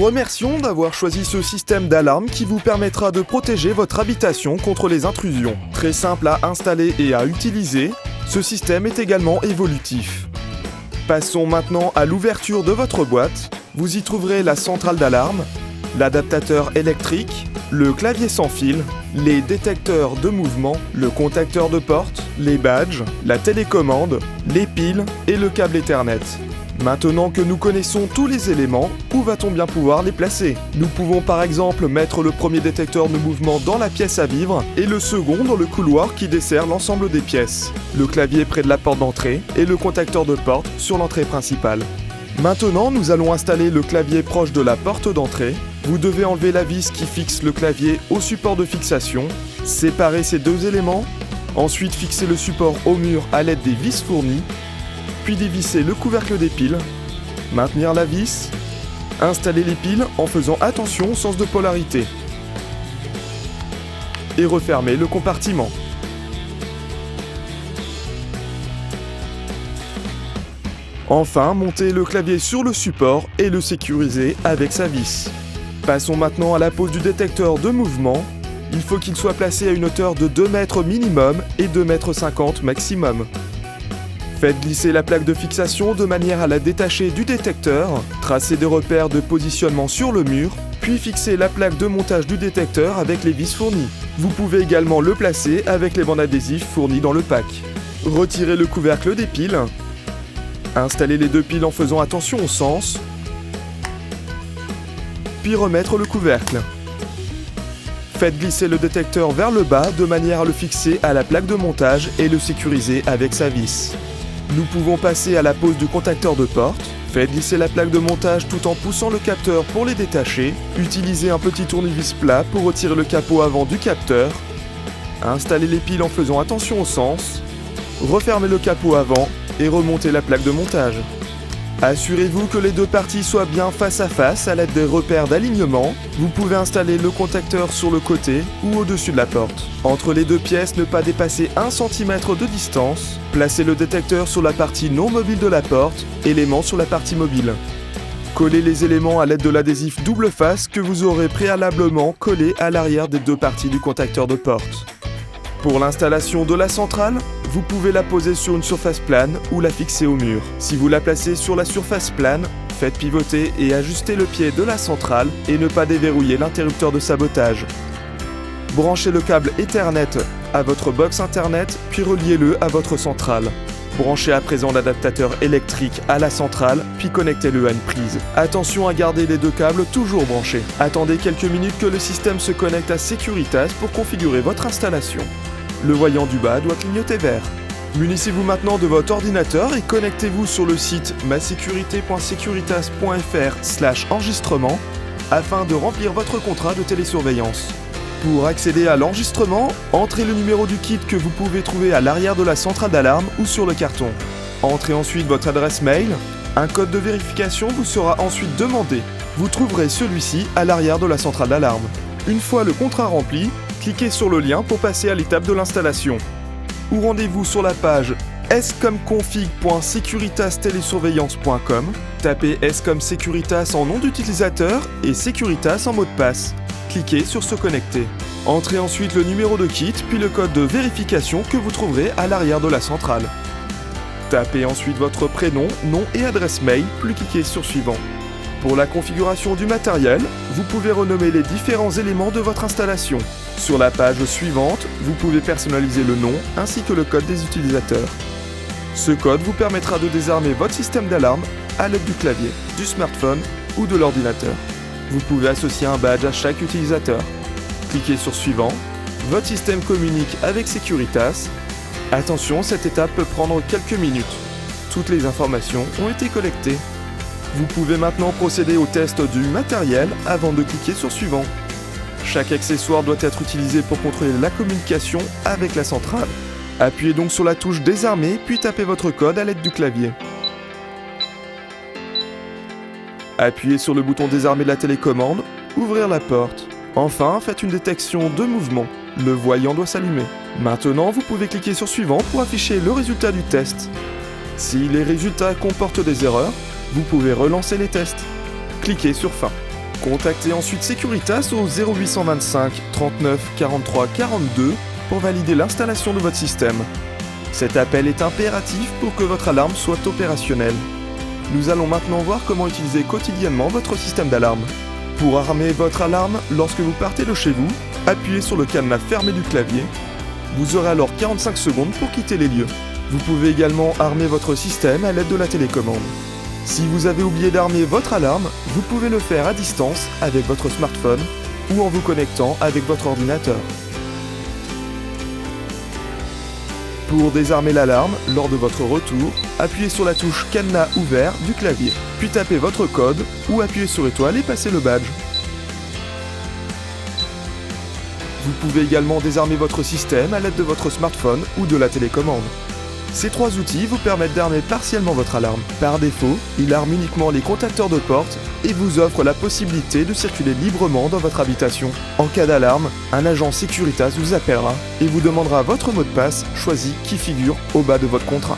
remercions d'avoir choisi ce système d'alarme qui vous permettra de protéger votre habitation contre les intrusions. Très simple à installer et à utiliser, ce système est également évolutif. Passons maintenant à l'ouverture de votre boîte. Vous y trouverez la centrale d'alarme, l'adaptateur électrique, le clavier sans fil, les détecteurs de mouvement, le contacteur de porte, les badges, la télécommande, les piles et le câble Ethernet. Maintenant que nous connaissons tous les éléments, où va-t-on bien pouvoir les placer? Nous pouvons par exemple mettre le premier détecteur de mouvement dans la pièce à vivre et le second dans le couloir qui dessert l'ensemble des pièces, le clavier près de la porte d'entrée et le contacteur de porte sur l'entrée principale. Maintenant, nous allons installer le clavier proche de la porte d'entrée. Vous devez enlever la vis qui fixe le clavier au support de fixation, séparer ces deux éléments, ensuite fixer le support au mur à l'aide des vis fournies, puis dévisser le couvercle des piles, maintenir la vis, installer les piles en faisant attention au sens de polarité, et refermer le compartiment. Enfin, montez le clavier sur le support et le sécuriser avec sa vis. Passons maintenant à la pose du détecteur de mouvement. Il faut qu'il soit placé à une hauteur de 2 mètres minimum et 2,50 m maximum. Faites glisser la plaque de fixation de manière à la détacher du détecteur, tracez des repères de positionnement sur le mur, puis fixez la plaque de montage du détecteur avec les vis fournies. Vous pouvez également le placer avec les bandes adhésives fournies dans le pack. Retirez le couvercle des piles. Installez les deux piles en faisant attention au sens, puis remettre le couvercle. Faites glisser le détecteur vers le bas de manière à le fixer à la plaque de montage et le sécuriser avec sa vis. Nous pouvons passer à la pose du contacteur de porte. Faites glisser la plaque de montage tout en poussant le capteur pour les détacher. Utilisez un petit tournevis plat pour retirer le capot avant du capteur. Installez les piles en faisant attention au sens. Refermez le capot avant et remontez la plaque de montage. Assurez-vous que les deux parties soient bien face à face à l'aide des repères d'alignement. Vous pouvez installer le contacteur sur le côté ou au-dessus de la porte. Entre les deux pièces, ne pas dépasser 1 cm de distance. Placez le détecteur sur la partie non mobile de la porte, élément sur la partie mobile. Collez les éléments à l'aide de l'adhésif double face que vous aurez préalablement collé à l'arrière des deux parties du contacteur de porte. Pour l'installation de la centrale, vous pouvez la poser sur une surface plane ou la fixer au mur. Si vous la placez sur la surface plane, faites pivoter et ajuster le pied de la centrale et ne pas déverrouiller l'interrupteur de sabotage. Branchez le câble Ethernet à votre box Internet, puis reliez-le à votre centrale. Branchez à présent l'adaptateur électrique à la centrale, puis connectez-le à une prise. Attention à garder les deux câbles toujours branchés. Attendez quelques minutes que le système se connecte à Securitas pour configurer votre installation. Le voyant du bas doit clignoter vert. Munissez-vous maintenant de votre ordinateur et connectez-vous sur le site masécurité.securitas.fr/enregistrement afin de remplir votre contrat de télésurveillance. Pour accéder à l'enregistrement, entrez le numéro du kit que vous pouvez trouver à l'arrière de la centrale d'alarme ou sur le carton. Entrez ensuite votre adresse mail. Un code de vérification vous sera ensuite demandé. Vous trouverez celui-ci à l'arrière de la centrale d'alarme. Une fois le contrat rempli, cliquez sur le lien pour passer à l'étape de l'installation. Ou rendez-vous sur la page scomconfig.securitastélésurveillance.com. Tapez S comme Securitas en nom d'utilisateur et Securitas en mot de passe. Cliquez sur se connecter. Entrez ensuite le numéro de kit puis le code de vérification que vous trouverez à l'arrière de la centrale. Tapez ensuite votre prénom, nom et adresse mail, puis cliquez sur suivant. Pour la configuration du matériel, vous pouvez renommer les différents éléments de votre installation. Sur la page suivante, vous pouvez personnaliser le nom ainsi que le code des utilisateurs. Ce code vous permettra de désarmer votre système d'alarme à l'aide du clavier, du smartphone ou de l'ordinateur. Vous pouvez associer un badge à chaque utilisateur. Cliquez sur suivant. Votre système communique avec Securitas. Attention, cette étape peut prendre quelques minutes. Toutes les informations ont été collectées. Vous pouvez maintenant procéder au test du matériel avant de cliquer sur suivant. Chaque accessoire doit être utilisé pour contrôler la communication avec la centrale. Appuyez donc sur la touche désarmer puis tapez votre code à l'aide du clavier. Appuyez sur le bouton désarmer de la télécommande, ouvrir la porte. Enfin, faites une détection de mouvement. Le voyant doit s'allumer. Maintenant, vous pouvez cliquer sur suivant pour afficher le résultat du test. Si les résultats comportent des erreurs, vous pouvez relancer les tests. Cliquez sur fin. Contactez ensuite Securitas au 0825 39 43 42 pour valider l'installation de votre système. Cet appel est impératif pour que votre alarme soit opérationnelle. Nous allons maintenant voir comment utiliser quotidiennement votre système d'alarme. Pour armer votre alarme, lorsque vous partez de chez vous, appuyez sur le cadenas fermé du clavier. Vous aurez alors 45 secondes pour quitter les lieux. Vous pouvez également armer votre système à l'aide de la télécommande. Si vous avez oublié d'armer votre alarme, vous pouvez le faire à distance avec votre smartphone ou en vous connectant avec votre ordinateur. Pour désarmer l'alarme, lors de votre retour, appuyez sur la touche cadenas ouvert du clavier, puis tapez votre code ou appuyez sur étoile et passez le badge. Vous pouvez également désarmer votre système à l'aide de votre smartphone ou de la télécommande. Ces trois outils vous permettent d'armer partiellement votre alarme. Par défaut, il arme uniquement les contacteurs de porte et vous offre la possibilité de circuler librement dans votre habitation. En cas d'alarme, un agent Securitas vous appellera et vous demandera votre mot de passe choisi qui figure au bas de votre contrat.